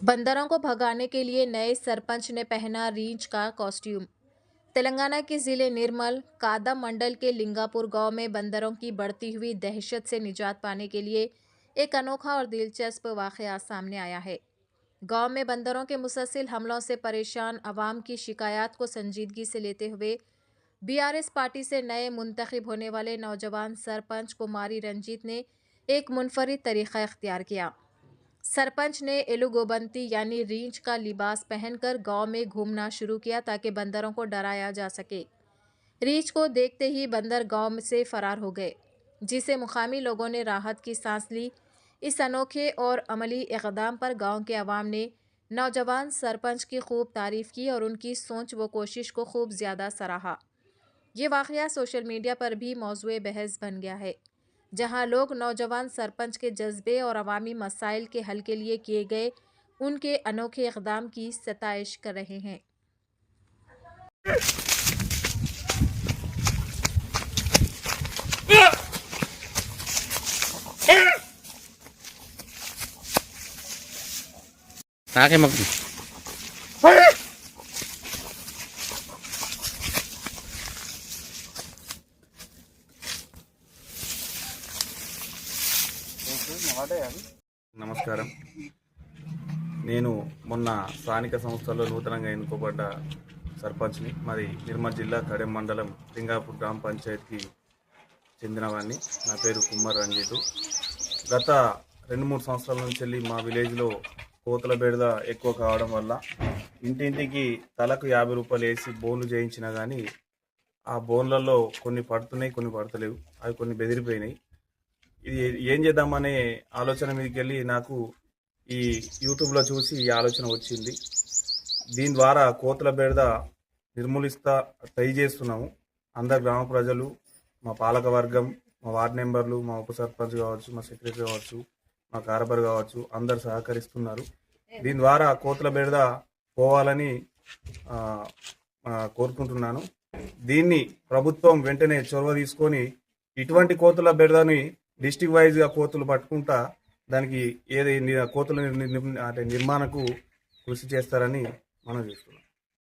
बंदरों को भगाने के लिए नए सरपंच ने पहना रींछ का कॉस्ट्यूम। तेलंगाना के जिले निर्मल कादम मंडल के लिंगापुर गांव में बंदरों की बढ़ती हुई दहशत से निजात पाने के लिए एक अनोखा और दिलचस्प वाकया सामने आया है। गांव में बंदरों के मुसलसल हमलों से परेशान अवाम की शिकायत को संजीदगी से लेते हुए बीआरएस पार्टी से नए मुंतखब होने वाले नौजवान सरपंच कुमारी रंजीत ने एक मुनफरिद तरीका इख्तियार किया। सरपंच ने एलुगोबंती यानी रींछ का लिबास पहनकर गांव में घूमना शुरू किया ताकि बंदरों को डराया जा सके। रींछ को देखते ही बंदर गांव से फरार हो गए, जिसे मुकामी लोगों ने राहत की सांस ली। इस अनोखे और अमली इक़दाम पर गांव के अवाम ने नौजवान सरपंच की खूब तारीफ की और उनकी सोच व कोशिश को खूब ज़्यादा सराहा। ये वाक़या सोशल मीडिया पर भी मौज़ूए बहस बन गया है, जहां लोग नौजवान सरपंच के जज्बे और अवामी मसाइल के हल के लिए किए गए उनके अनोखे इक़दाम की सताइश कर रहे हैं। నాకే మాకు నమస్కారం. నేను మొన్న స్థానిక సంస్థల్లో నూతనంగా ఎన్నుకోబడ్డ సర్పంచ్ని. మరి నిర్మల్ జిల్లా కడెం మండలం లింగాపూర్ గ్రామ పంచాయతీకి చెందినవాడిని. నా పేరు కుమ్మర్ రంజితు. గత 2-3 సంవత్సరాల నుంచి వెళ్ళి మా విలేజ్లో కోతుల బెడద ఎక్కువ కావడం వల్ల ఇంటింటికి తలకు 50 రూపాయలు వేసి బోన్లు చేయించినా కానీ ఆ బోన్లలో కొన్ని పడుతున్నాయి, కొన్ని పడతలేవు. అవి కొన్ని బెదిరిపోయినాయి. ఇది ఏం చేద్దామనే ఆలోచన మీదకి వెళ్ళి నాకు ఈ యూట్యూబ్లో చూసి ఈ ఆలోచన వచ్చింది. దీని ద్వారా కోతుల బెడద ట్రై చేస్తున్నాము. అందరు గ్రామ ప్రజలు, మా పాలక వర్గం, మా వార్డు మెంబర్లు, మా ఉప సర్పంచ్ కావచ్చు, మా సెక్రటరీ కావచ్చు, మా కార్బర్ కావచ్చు, అందరు సహకరిస్తున్నారు. దీని ద్వారా కోతుల బెడద పోవాలని కోరుకుంటున్నాను. దీన్ని ప్రభుత్వం వెంటనే చొరవ తీసుకొని ఇటువంటి కోతుల బెడదని డిస్టిక్ వైజ్గా కోతులు పట్టుకుంటా దానికి కోతుల నిర్మాణకు కృషి చేస్తారని మనం చూస్తున్నాం.